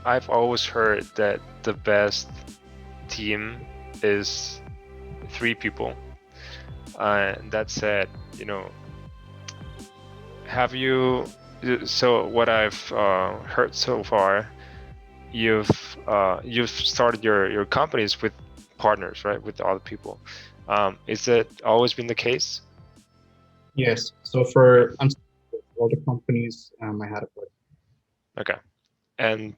I've always heard that the best team is 3 people. That said, have you? So what I've heard so far, you've started your companies with partners, right? With other people. Is that always been the case? Yes. So Okay. for all the companies, I had a partner. Okay. And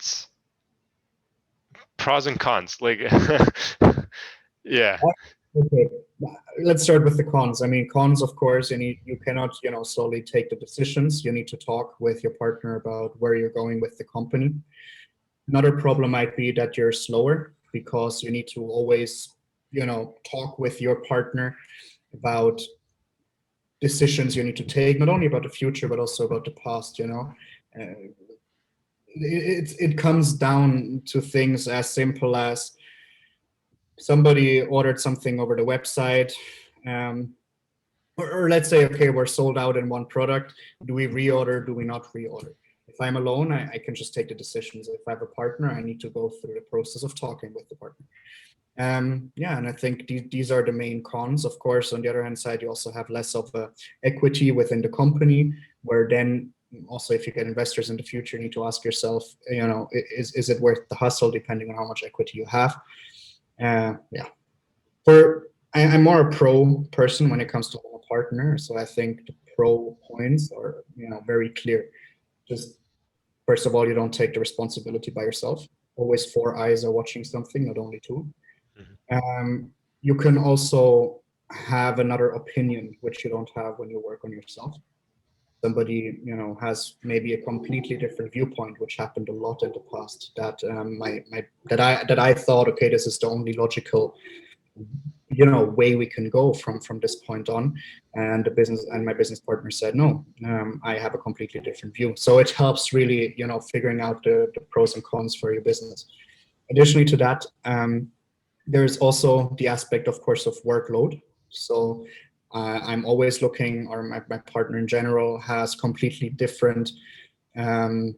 pros and cons, like, yeah. Okay, let's start with the cons. I mean, cons, of course, you cannot, solely take the decisions. You need to talk with your partner about where you're going with the company. Another problem might be that you're slower because you need to always, talk with your partner about decisions you need to take, not only about the future, but also about the past, it comes down to things as simple as somebody ordered something over the website, um, or let's say, okay, we're sold out in one product. Do we reorder? Do we not reorder? If I'm alone, I can just take the decisions. If I have a partner, I need to go through the process of talking with the partner. Yeah, and I think these are the main cons. Of course, on the other hand side, you also have less of equity within the company, where then also if you get investors in the future, you need to ask yourself, is it worth the hustle depending on how much equity you have? Yeah, I'm more a pro person when it comes to a partner, so I think the pro points are very clear. Just first of all, you don't take the responsibility by yourself. Always four eyes are watching something, not only two. Mhm. You can also have another opinion, which you don't have when you work on yourself. Somebody, has maybe a completely different viewpoint, which happened a lot in the past. That that I thought, okay, this is the only logical, way we can go from this point on. And my business partner said, no, I have a completely different view. So it helps really, figuring out the pros and cons for your business. Additionally to that, there's also the aspect, of course, of workload. So I'm always looking, or my partner in general has completely different, um,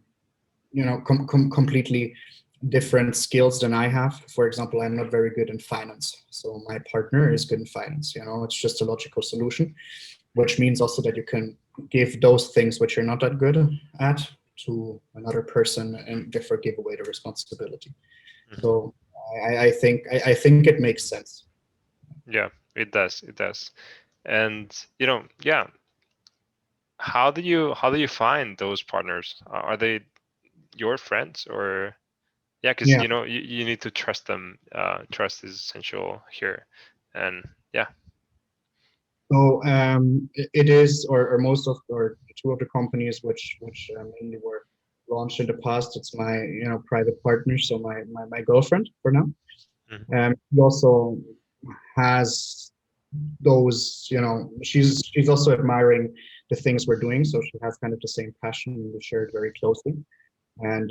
completely different skills than I have. For example, I'm not very good in finance. So my partner is good in finance. It's just a logical solution, which means also that you can give those things which you're not that good at to another person and therefore give away the responsibility. Mhm. So I think it makes sense. Yeah, it does. It does. And yeah, how do you find those partners? Are they your friends, or yeah? Because Yeah. you need to trust them. Trust is essential here, and yeah. So it is, or most of, or two of the companies which mainly were launched in the past. It's my private partner, so my girlfriend for now. Mhm. He also has those, she's also admiring the things we're doing, so she has kind of the same passion, and we share it very closely. And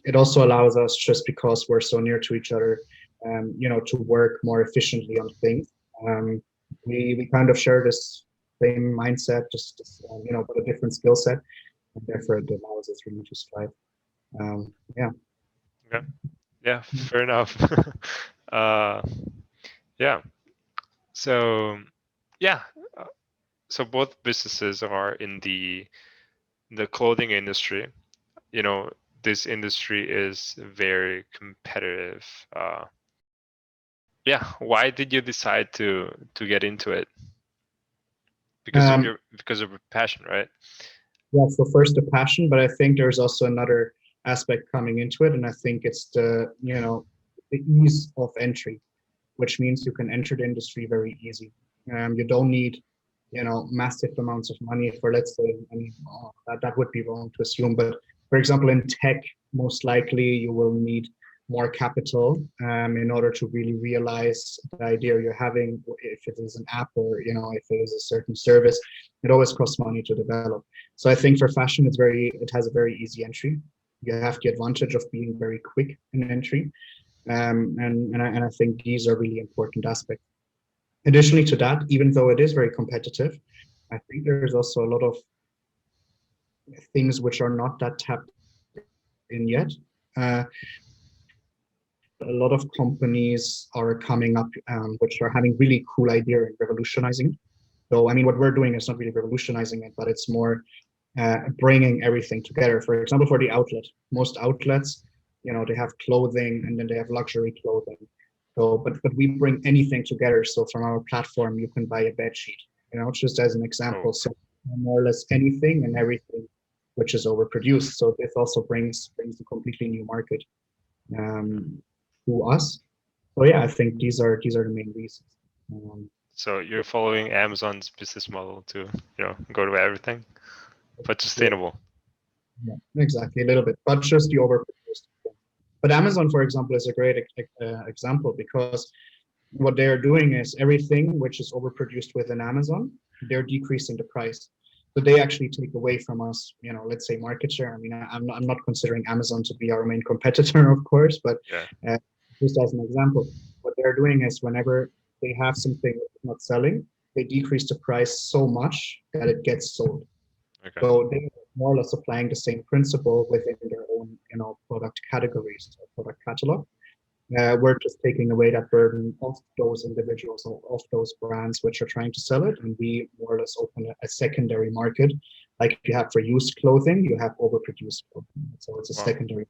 it also allows us, just because we're so near to each other, to work more efficiently on things. Um, we kind of share this same mindset, just but a different skill set, and therefore it allows us really to strive. Yeah. Yeah, yeah, fair enough. uh, yeah. So yeah, uh, so both businesses are in the clothing industry. You know, this industry is very competitive. Yeah, why did you decide to get into it? Um, Because of your passion, right? yeah. So first the passion, but I think there's also another aspect coming into it, and I think it's the ease of entry, which means you can enter the industry very easy. You don't need, massive amounts of money for, let's say, I mean, that would be wrong to assume, but for example, in tech, most likely you will need more capital in order to really realize the idea you're having. If it is an app, or if it is a certain service, it always costs money to develop. So I think for fashion, it has a very easy entry. You have the advantage of being very quick in entry, and I think these are really important aspects. Additionally to that, even though it is very competitive, I think there's also a lot of things which are not that tapped in yet. A lot of companies are coming up which are having really cool idea and revolutionizing. So I mean, what we're doing is not really revolutionizing it, but it's more bringing everything together. For example, for the outlet, most outlets, they have clothing and then they have luxury clothing. So, but we bring anything together. So from our platform, you can buy a bed sheet, just as an example. So more or less anything and everything which is overproduced. So this also brings a completely new market to us. So yeah, I think these are the main reasons. So you're following Amazon's business model to go to everything, but sustainable. Yeah, exactly, a little bit, but just the overproduced. But Amazon, for example, is a great example, because what they are doing is everything which is overproduced within Amazon, they're decreasing the price. So they actually take away from us, let's say market share. I mean, I'm not considering Amazon to be our main competitor, of course, but just as an example, what they're doing is whenever they have something that's not selling, they decrease the price so much that it gets sold. Okay. So they are more or less applying the same principle within their own, product categories or product catalog. We're just taking away that burden of those individuals or of those brands which are trying to sell it, and we more or less open a secondary market, like you have for used clothing, you have overproduced clothing. So it's a secondary.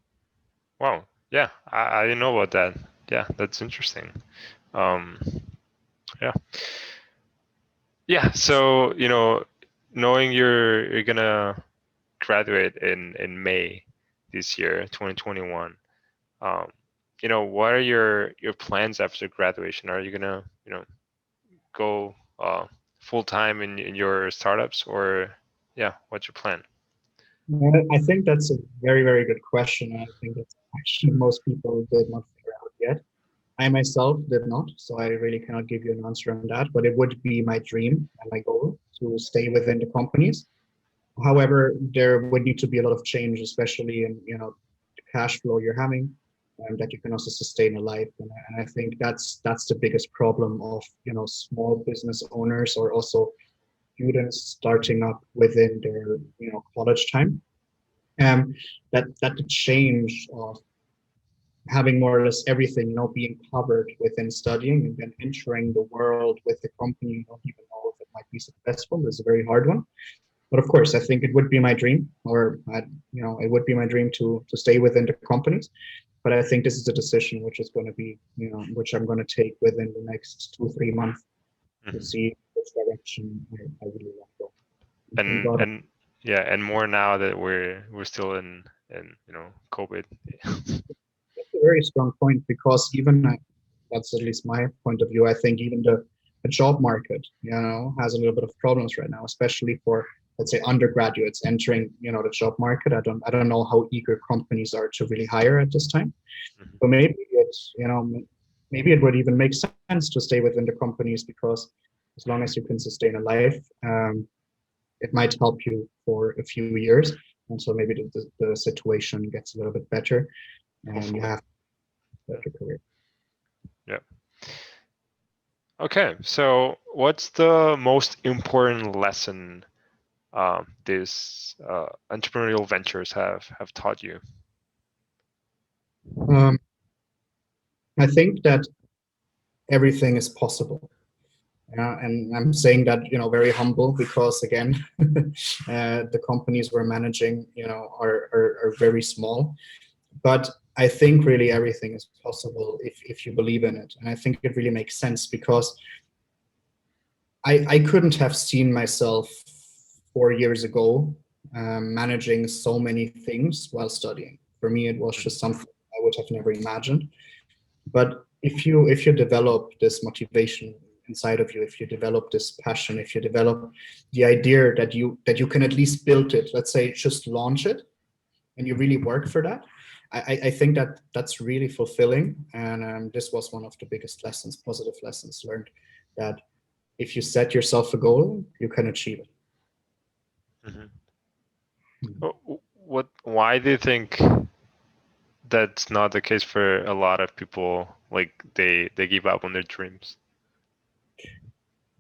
Wow. Yeah, I didn't know about that. Yeah, that's interesting. Yeah. Yeah. So knowing you're gonna graduate in May this year, 2021. What are your plans after graduation? Are you gonna go full time in your startups, or what's your plan? I think that's a very, very good question. I think that's actually most people did not figure out yet. I myself did not, so I really cannot give you an answer on that, but it would be my dream and my goal to stay within the companies. However, there would need to be a lot of change, especially in the cash flow you're having, and that you can also sustain a life. And I think that's the biggest problem of small business owners, or also students starting up within their college time. That the change of having more or less everything being covered within studying, and then entering the world with the company you don't even know if it might be successful, is a very hard one. But of course, I think it would be my dream, or it would be my dream to stay within the companies. But I think this is a decision which is going to be, which I'm going to take within the next 2-3 months to see which direction I really want to go. And more now that we're still in COVID. That's a very strong point, because even that's at least my point of view. I think even the job market, has a little bit of problems right now, especially for, let's say, undergraduates entering, the job market. I don't know how eager companies are to really hire at this time. So maybe it's, maybe it would even make sense to stay within the companies, because as long as you can sustain a life, it might help you for a few years. And so maybe the situation gets a little bit better, and hopefully you have a better career. Yeah. Okay, so what's the most important lesson these entrepreneurial ventures have taught you? I think that everything is possible. And I'm saying that, very humble, because again, the companies we're managing, are very small. But I think really everything is possible if you believe in it. And I think it really makes sense, because I couldn't have seen myself 4 years ago managing so many things while studying. For me, it was just something I would have never imagined. But if you develop this motivation inside of you, if you develop this passion, if you develop the idea that you can at least build it, let's say just launch it, and you really work for that, I think that's really fulfilling. And this was one of the biggest lessons, positive lessons learned, that if you set yourself a goal, you can achieve it. Why do you think that's not the case for a lot of people? Like they give up on their dreams?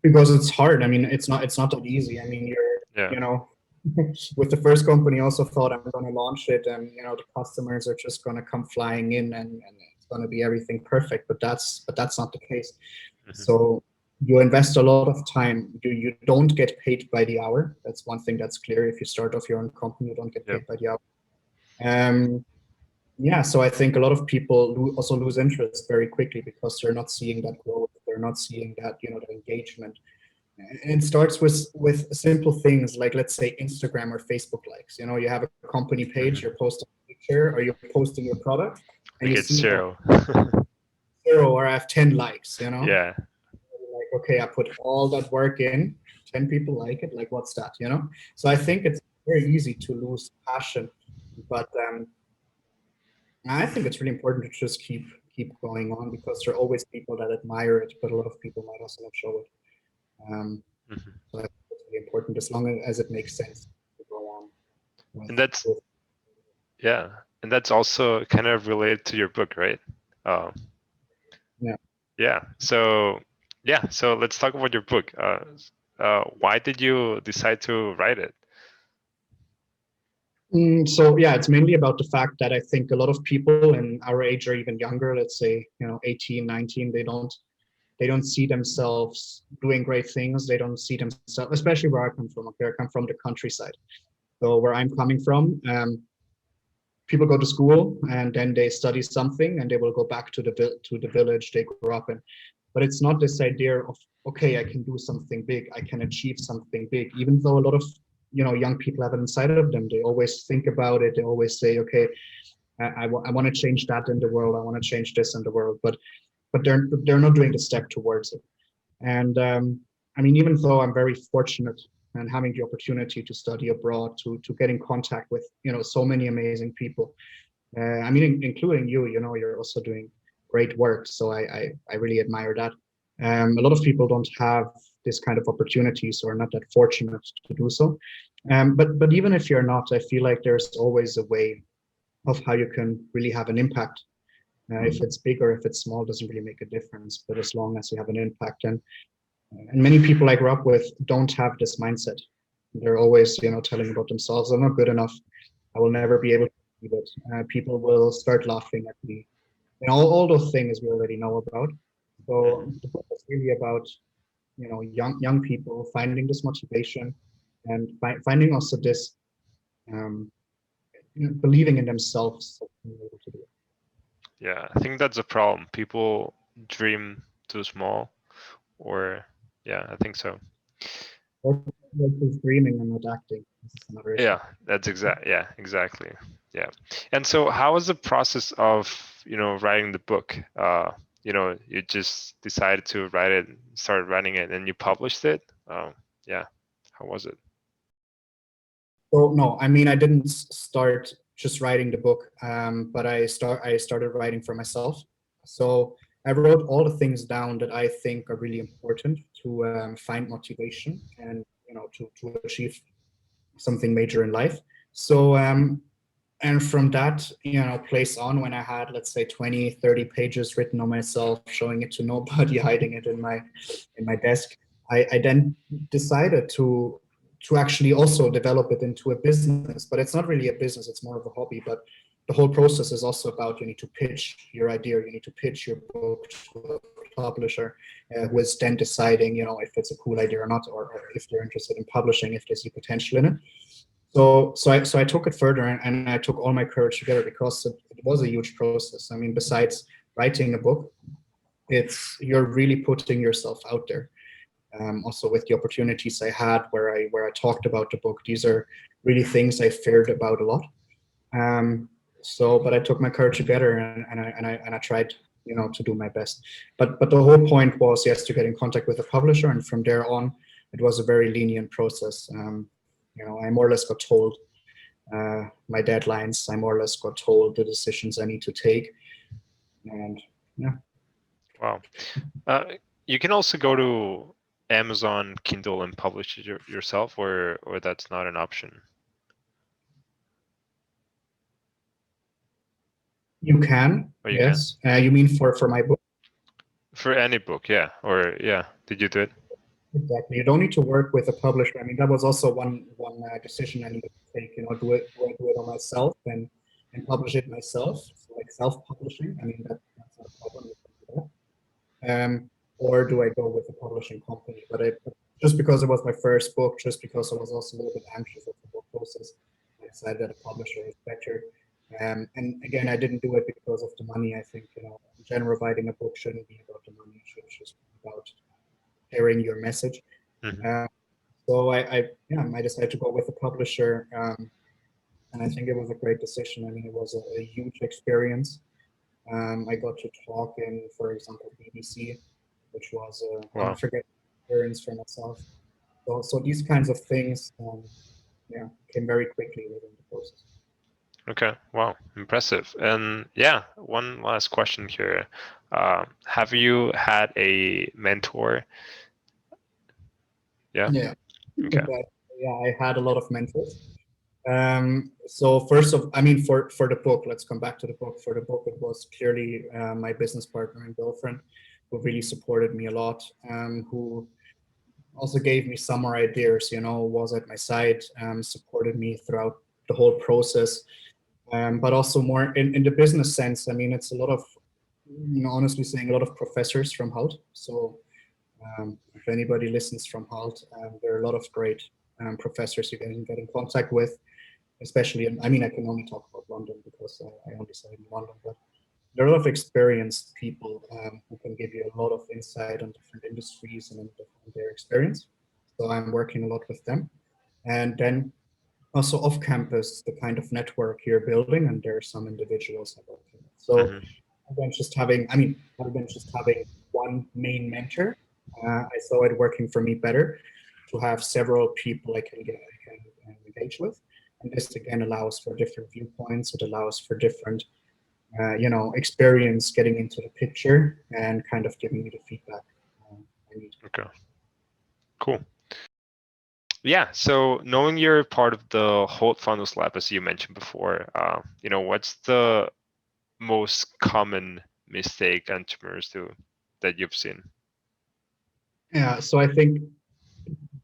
Because it's hard. I mean, it's not that easy. I mean, you're with the first company, also thought I'm going to launch it, and the customers are just going to come flying in, and it's going to be everything perfect. But that's not the case. Mhm. So you invest a lot of time. You don't get paid by the hour. That's one thing that's clear. If you start off your own company, you don't get Yep. paid by the hour. Yeah, so I think a lot of people also lose interest very quickly because they're not seeing that growth. They're not seeing that, the engagement. And it starts with simple things like, let's say, Instagram or Facebook likes. You have a company page, Mhm. you're posting a picture or you're posting your product, and Like you it's see, oh, zero. 0 or I have 10 likes. Yeah. Like, okay, I put all that work in, 10 people like it, like what's that? So I think it's very easy to lose passion, but I think it's really important to just keep going on, because there are always people that admire it, but a lot of people might also not show it. Um, Mhm. so I think it's really important, as long as it makes sense to go on with. And that's with yeah, and that's also kind of related to your book, right? Um, yeah. yeah. So let's talk about your book. Why did you decide to write it? So yeah, it's mainly about the fact that I think a lot of people in our age or even younger, let's say 18, 19, they don't see themselves doing great things. They don't see themselves, especially where I come from. Okay, I come from the countryside. So where I'm coming from, people go to school and then they study something and they will go back to the village they grew up in. But it's not this idea of, okay, I can do something big, I can achieve something big, even though a lot of young people have it inside of them. They always think about it. They always say, okay, I want to change that in the world, I want to change this in the world, but they're not doing the step towards it. And I mean, even though I'm very fortunate and having the opportunity to study abroad, to get in contact with so many amazing people, I mean, including you, you're also doing great work. So I really admire that. A lot of people don't have this kind of opportunities, or not that fortunate to do so. But even if you're not, I feel like there's always a way of how you can really have an impact. If it's big or if it's small, doesn't really make a difference. But as long as you have an impact, and many people I grew up with don't have this mindset. They're always, telling about themselves, I'm not good enough, I will never be able to achieve it. People will start laughing at me. All those things we already know about. So Mhm. the book is really about, young people finding this motivation, and finding also this, um, believing in themselves, so being able to do it. Yeah, I think that's a problem. People dream too small, or yeah, I think so. Versus dreaming and not acting. This is another issue. Yeah, that's exactly. Yeah. And so how was the process of, writing the book? You just decided to write it, started writing it, and you published it. Yeah. How was it? So no, I mean, I didn't start just writing the book, but I started writing for myself. So I wrote all the things down that I think are really important to find motivation, and to achieve something major in life. So and from that place on, when I had, let's say, 20, 30 pages written on myself, showing it to nobody, hiding it in my desk, I then decided to actually also develop it into a business. But it's not really a business, it's more of a hobby. But the whole process is also about, you need to pitch your idea, you need to pitch your book to a publisher, who is then deciding if it's a cool idea or not, or if they're interested in publishing, if they see potential in it. So I took it further, and I took all my courage together, because it was a huge process. I mean, besides writing a book, you're really putting yourself out there. Also, with the opportunities I had, where I talked about the book, these are really things I feared about a lot. Um, but I took my courage together, and I tried, to do my best. But the whole point was, yes, to get in contact with a publisher, and from there on, it was a very lenient process. I more or less got told my deadlines. I more or less got told the decisions I need to take, and yeah. Wow. Uh, you can also go to Amazon Kindle and publish it yourself, or that's not an option. You can, Or you can yes. You mean for my book? for any book, yeah. Or yeah, did you do it? Exactly. You don't need to work with a publisher. I mean, that was also one decision I needed to take. You know, do I do it on myself and publish it myself? So like self-publishing. I mean, that's not a problem. You can do that. Or do I go with a publishing company? But just because it was my first book, just because I was also a little bit anxious of the book process, I decided that a publisher is better. And again, I didn't do it because of the money. I think, you know, in general, writing a book shouldn't be about the money. It should just be about sharing your message. Mm-hmm. So I decided to go with a publisher, and I think it was a great decision. I mean, it was a huge experience. I got to talk in, for example, BBC, which was an Wow. unforgettable experience for myself. So these kinds of things, came very quickly within the process. Okay. Wow. Impressive. And yeah, one last question here. Have you had a mentor? Yeah. Yeah. Okay. Yeah, I had a lot of mentors. So first of, I mean, for the book, let's come back to the book. For the book, it was clearly my business partner and girlfriend who really supported me a lot, who also gave me some more ideas, you know, was at my side, supported me throughout the whole process. But also more in the business sense, I mean, it's a lot of, you know, honestly saying, a lot of professors from Hult. So if anybody listens from Hult, there are a lot of great professors you can get in contact with, especially I mean, I can only talk about London because I only studied in London, but there are a lot of experienced people who can give you a lot of insight on different industries and their experience. So I'm working a lot with them. And then also off campus, the kind of network you're building, and there are some individuals I'm working with. So Mm-hmm. other than just having one main mentor, I saw it working for me better to have several people I can engage with. And this again allows for different viewpoints. It allows for different, experience getting into the picture and kind of giving me the feedback I need. Okay. Cool. Yeah. So knowing you're part of the Hult Founders Lab, as you mentioned before, what's the most common mistake entrepreneurs do that you've seen? Yeah, so I think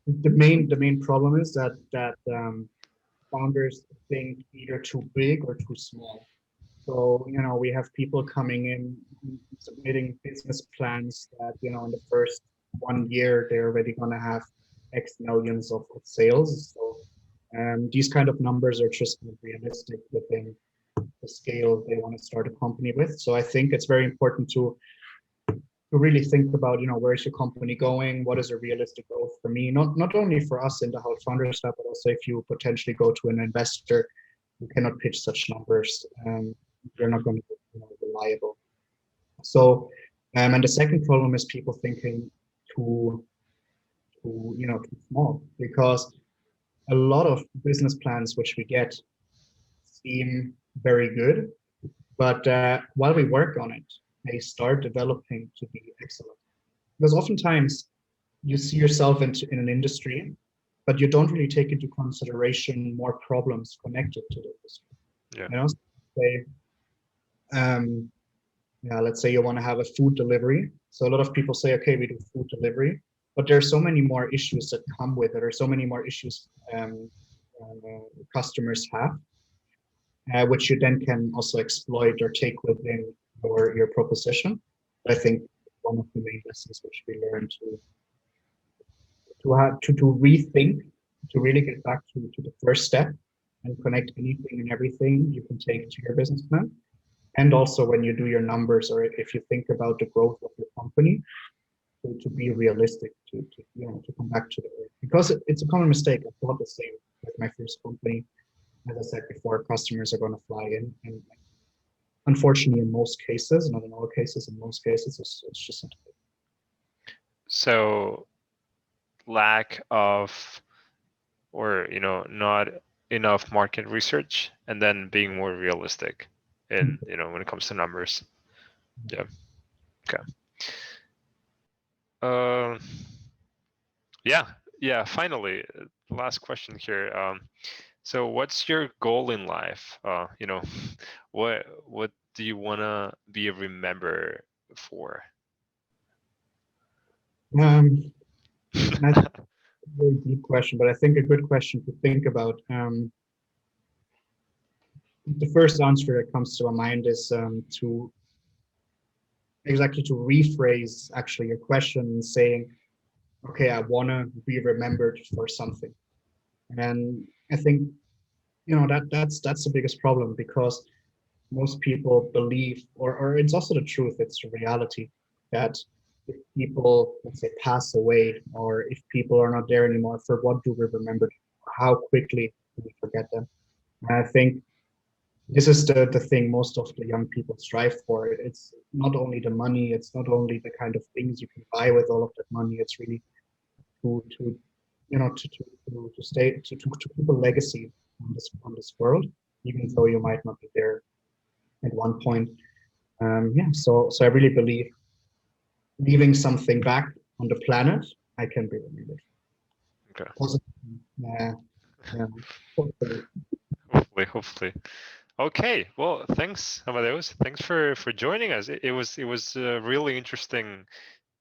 the main problem is that founders think either too big or too small. So, you know, we have people coming in submitting business plans that, you know, in the first 1 year, they're already going to have X millions of sales. So these kind of numbers are just not realistic within the scale they want to start a company with. So I think it's very important to really think about, you know, where's your company going? What is a realistic growth for me? Not only for us in the Hult Founders Lab, but also if you potentially go to an investor, you cannot pitch such numbers. You're not going to be, you know, reliable. So, and the second problem is people thinking too, too small, because a lot of business plans which we get seem very good, but while we work on it, they start developing to be excellent. Because oftentimes you see yourself in an industry, but you don't really take into consideration more problems connected to the industry. Yeah. You know, say, let's say you want to have a food delivery. So a lot of people say, okay, we do food delivery, but there are so many more issues that come with it, or so many more issues customers have, which you then can also exploit or take within your proposition. I think one of the main lessons which we learn to rethink, to really get back to the first step and connect anything and everything you can take to your business plan. And also when you do your numbers, or if you think about the growth of your company, to be realistic, to come back to the earth. Because it's a common mistake. I thought the same with my first company. As I said before, customers are going to fly in, and unfortunately, in most cases, not in all cases, in most cases, it's just not. So lack of, or not enough market research, and then being more realistic in when it comes to numbers. Yeah. Okay. Yeah. Finally, last question here. So what's your goal in life? What do you wanna be remembered for? Um, That's a very deep question, but I think a good question to think about. The first answer that comes to my mind is to rephrase actually your question and saying, okay, I want to be remembered for something. And I think, that's the biggest problem, because most people believe, or it's also the truth, it's the reality, that if people, let's say, pass away, or if people are not there anymore, for what do we remember? How quickly do we forget them? And I think this is the thing most of the young people strive for. It's not only the money, it's not only the kind of things you can buy with all of that money, it's really to stay to keep a legacy on this world, even though you might not be there at one point. So I really believe leaving something back on the planet, I can be remembered. Okay. Yeah, hopefully. Hopefully. Okay. Well, thanks, Amadeus. Thanks for joining us. It was a really interesting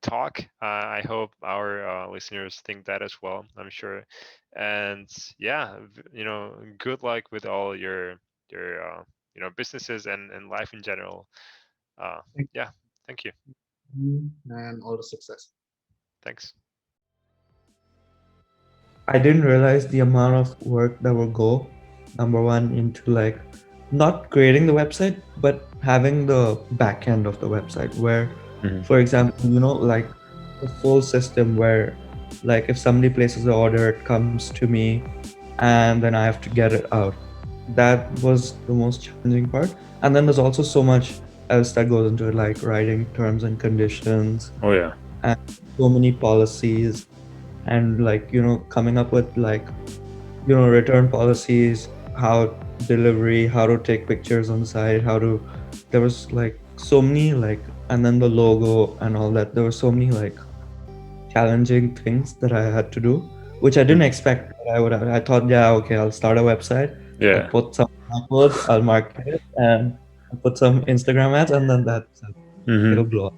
talk. I hope our listeners think that as well. I'm sure. And yeah, good luck with all your businesses and life in general. Yeah. Thank you. And all the success. Thanks. I didn't realize the amount of work that will go, number one, into like not creating the website, but having the back end of the website where, for example, like the full system where like if somebody places an order, it comes to me and then I have to get it out. That was the most challenging part. And then there's also so much else that goes into it, like writing terms and conditions. Oh yeah. And so many policies, and like coming up with like return policies, how delivery, how to take pictures on the site, there was like so many like, and then the logo and all that. There were so many like challenging things that I had to do, which I didn't expect that I would have. I thought, yeah, okay, I'll start a website, I'll put some words, I'll market it, and I'll put some Instagram ads, and then that's it. It'll blow up.